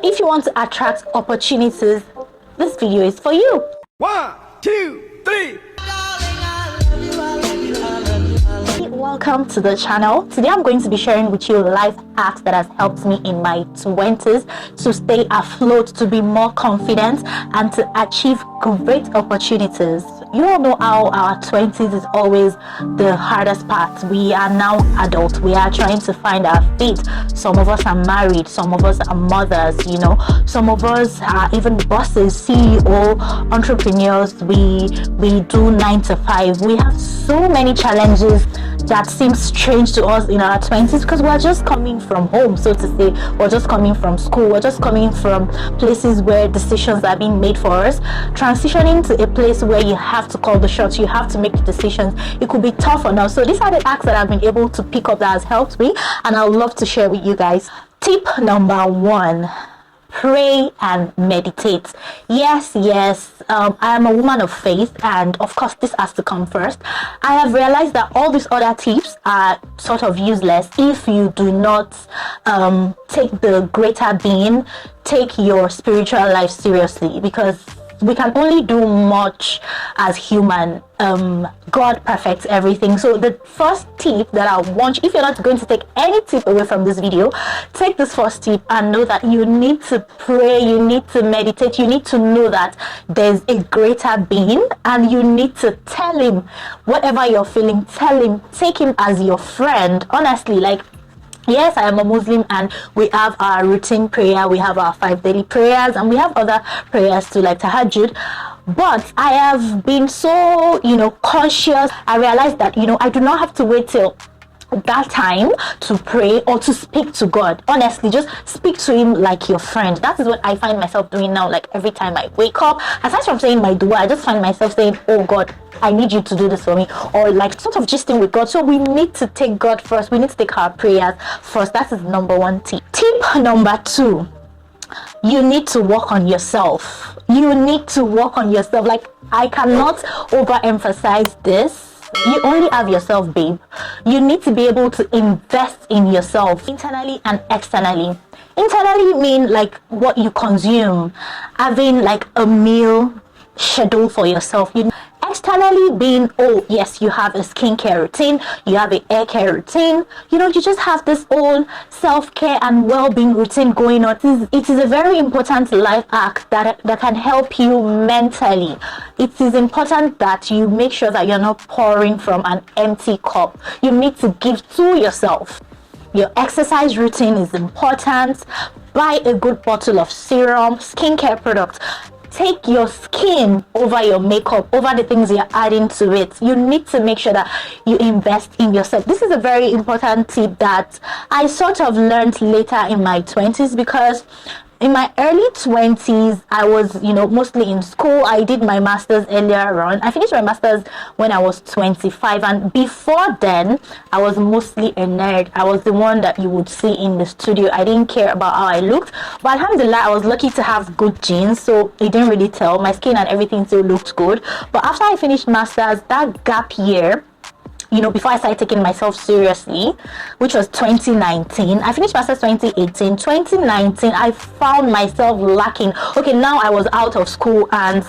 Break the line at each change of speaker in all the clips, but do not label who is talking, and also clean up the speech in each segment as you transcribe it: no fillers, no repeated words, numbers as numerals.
if you want to attract opportunities, this video is for you.
1, 2, 3.
Welcome to the channel. Today I'm going to be sharing with you life hacks that has helped me in my 20s to stay afloat, to be more confident, and to achieve great opportunities. You all know how our 20s is always the hardest part. We are now adults. We are trying to find our feet. Some of us are married. Some of us are mothers, Some of us are even bosses, CEO, entrepreneurs. We do 9 to 5. We have so many challenges that seem strange to us in our 20s because we're just coming from home, so to say. We're just coming from school. We're just coming from places where decisions are being made for us. Transitioning to a place where you have to call the shots, you have to make the decisions, it could be tough on us. So these are the hacks that I've been able to pick up that has helped me, and I would love to share with you guys. Tip number 1: pray and meditate. Yes, I am a woman of faith, and of course this has to come first. I have realized that all these other tips are sort of useless if you do not take the greater being, take your spiritual life seriously, because we can only do much as human. God perfects everything. So the first tip that I want you, if you're not going to take any tip away from this video, take this first tip and know that you need to pray, you need to meditate, you need to know that there's a greater being, and you need to tell him whatever you're feeling. Tell him, take him as your friend. Honestly, yes, I am a Muslim, and we have our routine prayer, we have our 5 daily prayers, and we have other prayers too, like tahajjud. But I have been so, conscious. I realized that, I do not have to wait till that time to pray or to speak to God. Honestly, just speak to him like your friend. That is what I find myself doing now. Like every time I wake up, aside from saying my dua, I just find myself saying, oh God, I need you to do this for me, or like sort of gisting with God. So we need to take God first. We need to take our prayers first. That is number 1 tip. Tip number 2: you need to work on yourself. You need to work on yourself. Like, I cannot overemphasize this. You only have yourself, babe. You need to be able to invest in yourself internally and externally. Internally mean like what you consume, having like a meal schedule for yourself. Externally being, oh yes, you have a skincare routine, you have a hair care routine, you just have this whole self-care and well-being routine going on. It is a very important life hack that can help you mentally. It is important that you make sure that you're not pouring from an empty cup. You need to give to yourself. Your exercise routine is important. Buy a good bottle of serum, skincare products. Take your skin over your makeup, over the things you're adding to it. You need to make sure that you invest in yourself. This is a very important tip that I sort of learned later in my 20s, because in my early 20s, I was, mostly in school. I did my master's earlier on. I finished my master's when I was 25. And before then, I was mostly a nerd. I was the one that you would see in the studio. I didn't care about how I looked. But alhamdulillah, I was lucky to have good genes. So it didn't really tell. My skin and everything still looked good. But after I finished master's, that gap year, before I started taking myself seriously, which was 2019. I finished master's 2018. 2019, I found myself lacking. Okay, now I was out of school and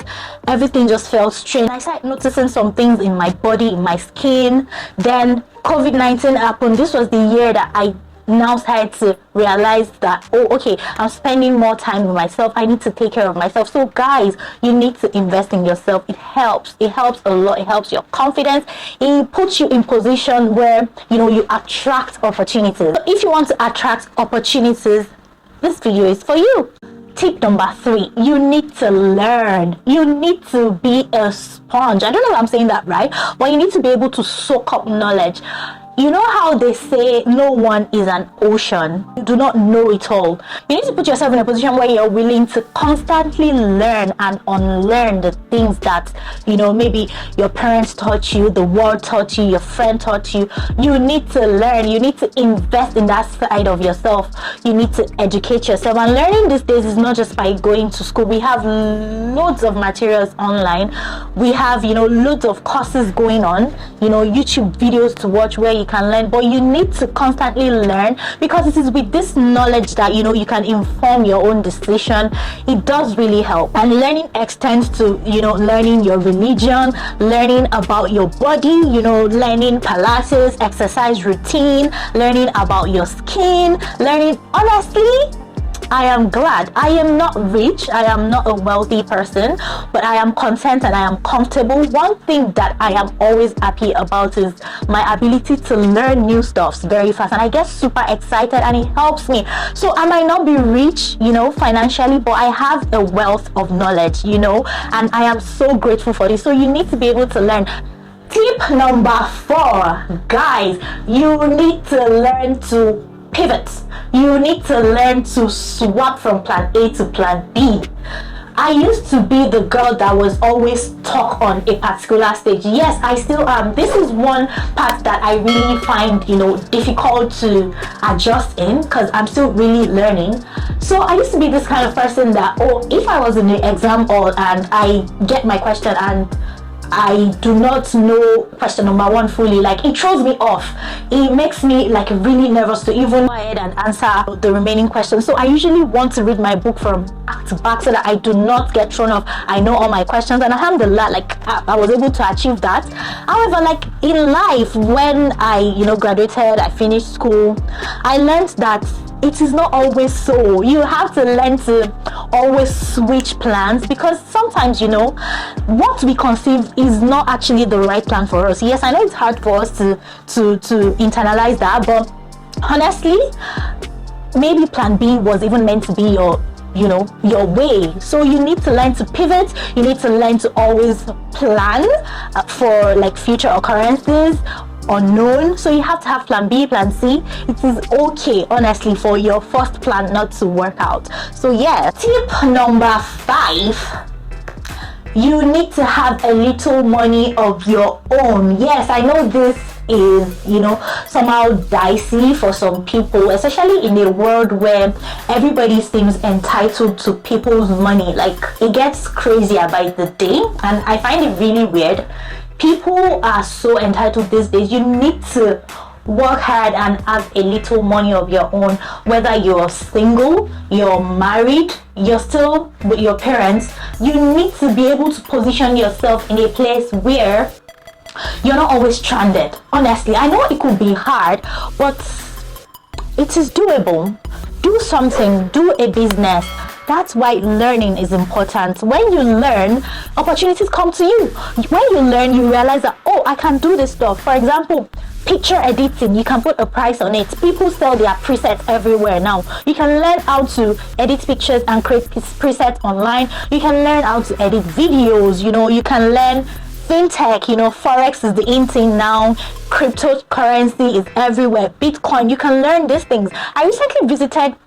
everything just felt strange. I started noticing some things in my body, in my skin. Then COVID-19 happened. This was the year that I now started to realize that, oh, okay, I'm spending more time with myself. I need to take care of myself. So guys, you need to invest in yourself. It helps a lot. It helps your confidence. It puts you in position where you attract opportunities. So if you want to attract opportunities, this video is for you. Tip number 3: you need to learn. You need to be a sponge. I don't know if I'm saying that right, but you need to be able to soak up knowledge. You know how they say no one is an ocean? You do not know it all. You need to put yourself in a position where you're willing to constantly learn and unlearn the things that, maybe your parents taught you, the world taught you, your friend taught you. You need to learn. You need to invest in that side of yourself. You need to educate yourself. And learning these days is not just by going to school. We have loads of materials online. We have, loads of courses going on, YouTube videos to watch where you can learn, but you need to constantly learn, because it is with this knowledge that you can inform your own decision. It does really help. And learning extends to learning your religion, learning about your body, learning Pilates, exercise routine, learning about your skin, learning. Honestly, I am glad. I am not rich, I am not a wealthy person, but I am content and I am comfortable. One thing that I am always happy about is my ability to learn new stuff very fast, and I get super excited and it helps me. So I might not be rich, financially, but I have a wealth of knowledge, and I am so grateful for this. So you need to be able to learn. Tip number 4, guys, you need to learn to pivot. You need to learn to swap from plan A to plan B. I used to be the girl that was always stuck on a particular stage. Yes, I still am. This is one part that I really find difficult to adjust in, because I'm still really learning. So I used to be this kind of person that, if I was in the exam hall and I get my question and I do not know question number 1 fully, like, it throws me off. It makes me like really nervous to even go ahead and answer the remaining questions. So I usually want to read my book from back to back so that I do not get thrown off. I know all my questions, and alhamdulillah, like I was able to achieve that. However, like in life, when I graduated, I finished school, I learned that it is not always so. You have to learn to always switch plans, because sometimes what we conceive is not actually the right plan for us. Yes, I know it's hard for us to internalize that, but honestly, maybe plan B was even meant to be your way. So you need to learn to pivot. You need to learn to always plan for like future occurrences, unknown. So you have to have plan B, plan C. It is okay, honestly, for your first plan not to work out. So yeah, tip number 5, you need to have a little money of your own. Yes, I know this is somehow dicey for some people, especially in a world where everybody seems entitled to people's money. Like, it gets crazier by the day, and I find it really weird. People are so entitled these days. You need to work hard and have a little money of your own. Whether you're single, you're married, you're still with your parents, you need to be able to position yourself in a place where you're not always stranded. Honestly, I know it could be hard, but it is doable. Do something, do a business. That's why learning is important. When you learn, opportunities come to you. When you learn, you realize that, I can do this stuff. For example, picture editing, you can put a price on it. People sell their presets everywhere now. You can learn how to edit pictures and create presets online. You can learn how to edit videos. You can learn fintech. Forex is the in thing now. Cryptocurrency is everywhere. Bitcoin, you can learn these things. I recently visited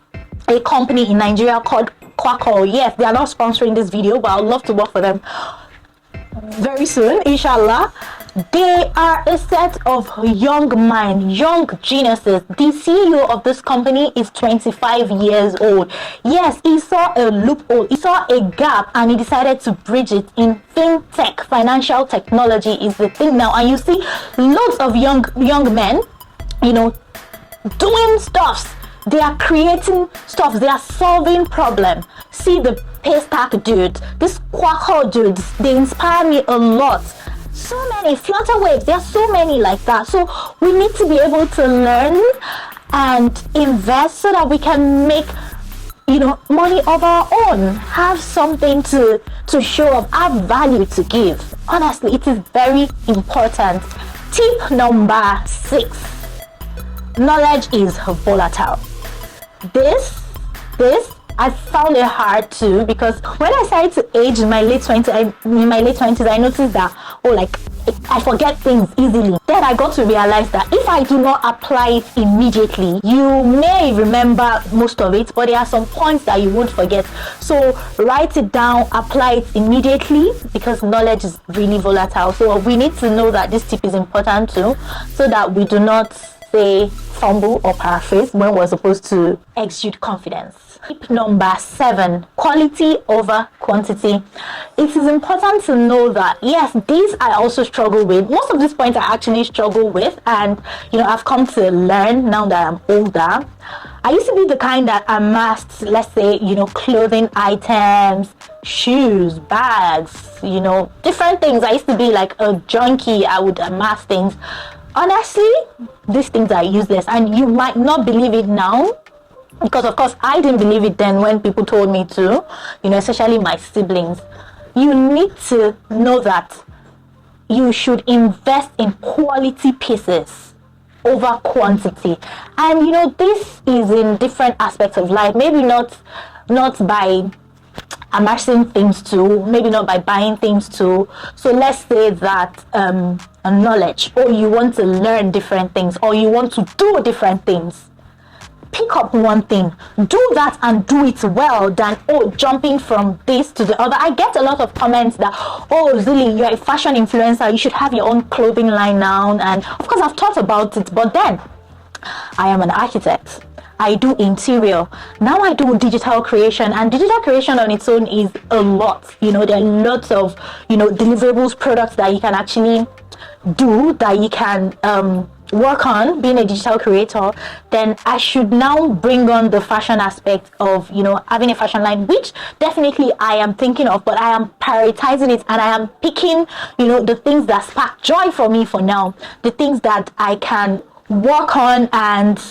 a company in Nigeria called Quackle. Yes, they are not sponsoring this video, but I'd love to work for them very soon, inshallah. They are a set of young minds, young geniuses. The CEO of this company is 25 years old. Yes, he saw a loophole, he saw a gap, and he decided to bridge it in fintech. Financial technology is the thing now, and you see lots of young men, doing stuffs. They are creating stuff. They are solving problems. See the Paystack dude, this Quackle dudes, they inspire me a lot. So many Flutter Waves, there are so many like that. So we need to be able to learn and invest so that we can make money of our own, have something to show off, have value to give. Honestly, it is very important. Tip number 6, knowledge is volatile. This I found it hard too, because when I started to age in my late 20s, I noticed that I forget things easily. Then I got to realize that if I do not apply it immediately, you may remember most of it, but there are some points that you won't forget. So write it down, apply it immediately, because knowledge is really volatile. So we need to know that this tip is important too, so that we do not say, fumble or paraphrase when we're supposed to exude confidence. Tip number 7, quality over quantity. It is important to know that, yes, these I also struggle with. Most of these points I actually struggle with, and I've come to learn now that I'm older. I used to be the kind that amassed, let's say, clothing items, shoes, bags, different things. I used to be like a junkie. I would amass things. Honestly, these things are useless, and you might not believe it now, because of course I didn't believe it then when people told me to, especially my siblings. You need to know that you should invest in quality pieces over quantity. And this is in different aspects of life. Maybe not by amassing things too, maybe not by buying things too. So let's say that knowledge, or you want to learn different things, or you want to do different things. Pick up one thing, do that and do it well, than jumping from this to the other. I get a lot of comments that, Zilly, you're a fashion influencer, you should have your own clothing line now. And of course I've thought about it, but then I am an architect. I do interior. Now I do digital creation, and digital creation on its own is a lot. There are lots of, deliverables, products that you can actually do, that you can work on being a digital creator. Then I should now bring on the fashion aspect of, having a fashion line, which definitely I am thinking of, but I am prioritizing it, and I am picking, the things that spark joy for me for now, the things that I can work on and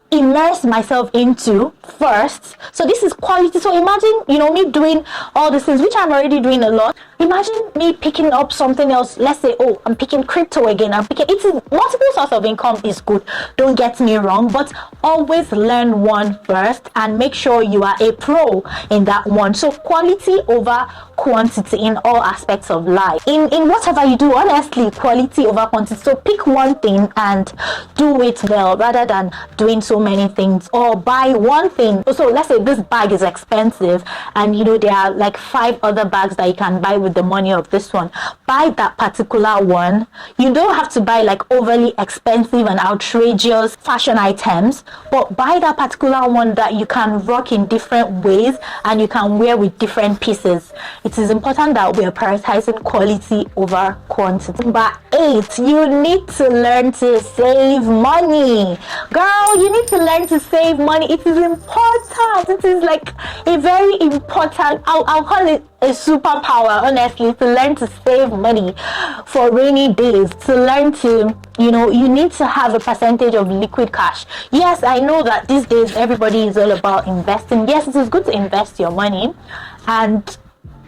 immerse myself into first. So this is quality. So imagine, me doing all these things, which I'm already doing a lot. Imagine me picking up something else. Let's say, I'm picking crypto again. It's multiple sources of income is good. Don't get me wrong, but always learn one first and make sure you are a pro in that one. So quality over quantity in all aspects of life. In whatever you do, honestly, quality over quantity. So pick one thing and do it well, rather than doing so many things, or buy one thing. So let's say this bag is expensive, and there are like 5 other bags that you can buy with the money of this one. Buy that particular one. You don't have to buy like overly expensive and outrageous fashion items, but buy that particular one that you can rock in different ways and you can wear with different pieces. It is important that we are prioritizing quality over quantity. Number 8, you need to learn to save money. Girl, you need to learn to save money. It is important. It is like a very important, I'll call it a superpower, honestly, to learn to save money for rainy days, to learn to, you need to have a percentage of liquid cash. Yes, I know that these days everybody is all about investing. Yes, it is good to invest your money, and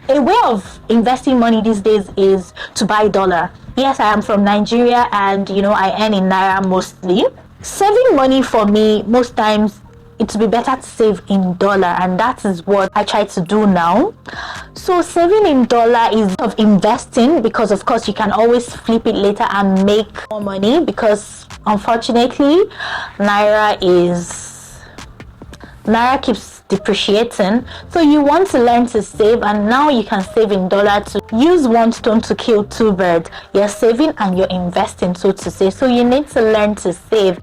a way of investing money these days is to buy dollar. Yes, I am from Nigeria, and I earn in naira mostly. Saving money for me, most times it would be better to save in dollar, and that is what I try to do now. So saving in dollar is of investing, because of course you can always flip it later and make more money, because unfortunately naira keeps depreciating. So you want to learn to save, and now you can save in dollar to use one stone to kill 2 birds. You're saving and you're investing, so to say. So you need to learn to save.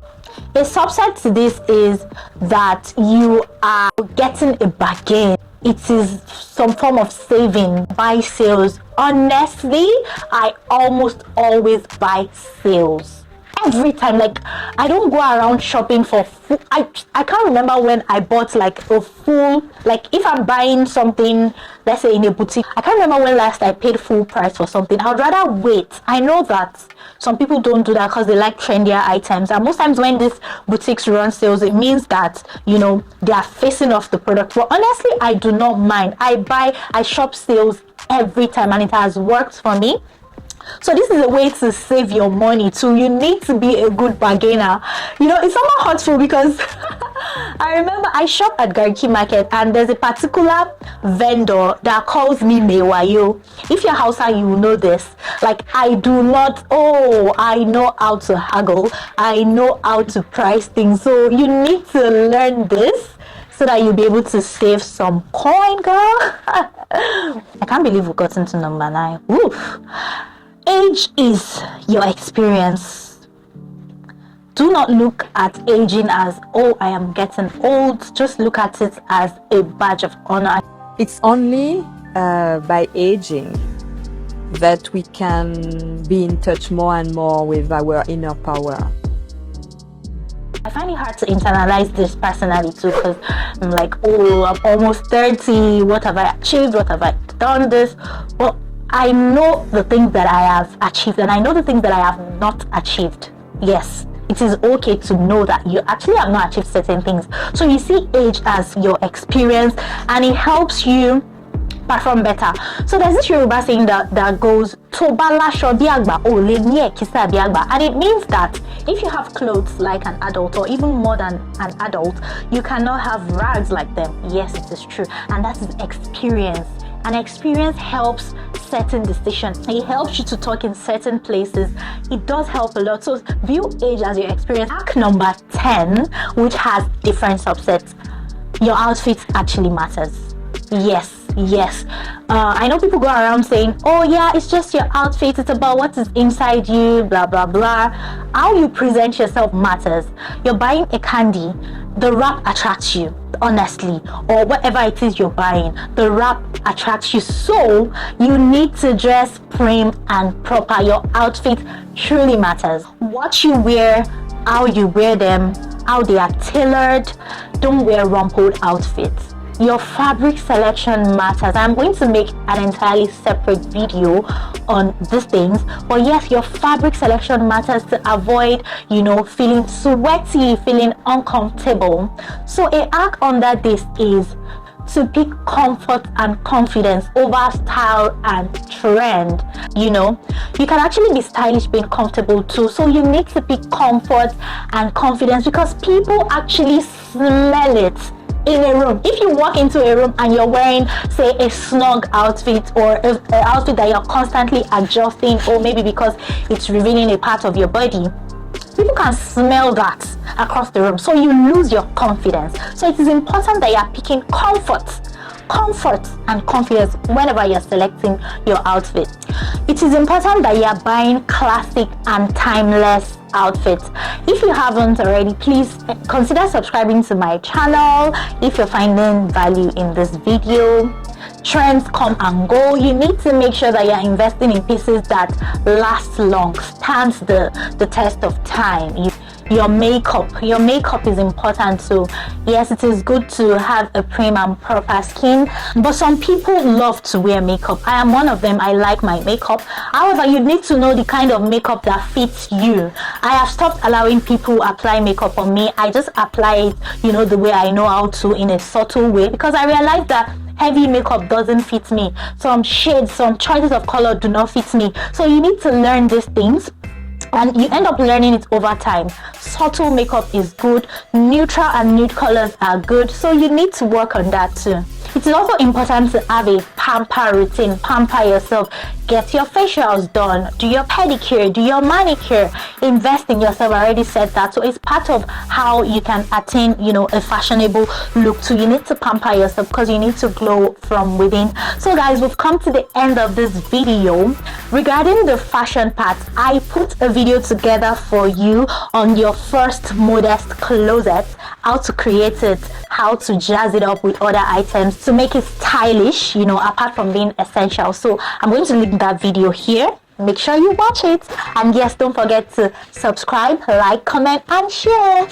A subset to this is that you are getting a bargain. It is some form of saving. Buy sales. Honestly, I almost always buy sales. Every time, like, I don't go around shopping for full. I can't remember when I bought like a full, like if I'm buying something, let's say in a boutique, I can't remember when last I paid full price for something. I'd rather wait. I know that some people don't do that because they like trendier items, and most times when these boutiques run sales, it means that they are facing off the product. But honestly, I do not mind. I shop sales every time, and it has worked for me. So this is a way to save your money too. You need to be a good bargainer. It's somewhat hurtful because I remember I shop at Garki Market, and there's a particular vendor that calls me Mewayo. If you're Hausa, you will know this. Like, I know how to haggle. I know how to price things. So you need to learn this so that you'll be able to save some coin, girl. I can't believe we've gotten to number 9. Oof. Age is your experience. do not look at aging as, oh, I am getting old. Just look at it as a badge of honor.
It's only by aging that we can be in touch more and more with our inner power.
I find it hard to internalize this personally too, because I'm like, oh, I'm almost 30. What have I achieved? What have I done this? Well, I know the things that I have achieved, and I know the things that I have not achieved. Yes, it is okay to know that you actually have not achieved certain things. So you see age as your experience, and it helps you perform better. So there's this Yoruba saying that goes, and it means that if you have clothes like an adult, or even more than an adult, you cannot have rags like them. Yes, it is true, and that is experience. And experience helps certain decisions. It helps you to talk in certain places. It does help a lot. So view age as your experience. Hack number 10, which has different subsets. Your outfit actually matters. Yes. I know people go around saying, oh yeah, it's just your outfit, it's about what is inside you, blah blah blah. How you present yourself matters. You're buying a candy, the wrap attracts you, honestly, or whatever it is you're buying, the wrap attracts you. So you need to dress prim and proper. Your outfit truly matters. What you wear, how you wear them, how they are tailored. Don't wear rumpled outfits. Your fabric selection matters. I'm going to make an entirely separate video on these things, but yes, your fabric selection matters to avoid, feeling sweaty, feeling uncomfortable. So a hack under this is to pick comfort and confidence over style and trend. You can actually be stylish being comfortable too. So you need to pick comfort and confidence, because people actually smell it in a room. If you walk into a room and you're wearing, say, a snug outfit, or an outfit that you're constantly adjusting, or maybe because it's revealing a part of your body, people can smell that across the room, so you lose your confidence. So it is important that you're picking comfort and confidence whenever you're selecting your outfit. It is important that you're buying classic and timeless outfits. If you haven't already, please consider subscribing to my channel. If you're finding value in this video, trends come and go. You need to make sure that you're investing in pieces that last long, stands the test of time. Your makeup is important too. Yes, it is good to have a prim and proper skin, but some people love to wear makeup. I am one of them. I like my makeup. However, you need to know the kind of makeup that fits you. I have stopped allowing people apply makeup on me. I just apply it, the way I know how to, in a subtle way, because I realized that heavy makeup doesn't fit me. Some shades, some choices of color do not fit me. So you need to learn these things, and you end up learning it over time. Subtle makeup is good, neutral and nude colors are good, so you need to work on that too. It is also important to have a pamper routine. Pamper yourself. Get your facials done, do your pedicure, do your manicure, invest in yourself. I already said that. So it's part of how you can attain, a fashionable look too. You need to pamper yourself because you need to glow from within. So guys, we've come to the end of this video. Regarding the fashion part, I put a video together for you on your first modest closet, how to create it, how to jazz it up with other items to make it stylish, apart from being essential. So I'm going to link that video here. Make sure you watch it, and yes, don't forget to subscribe, like, comment and share.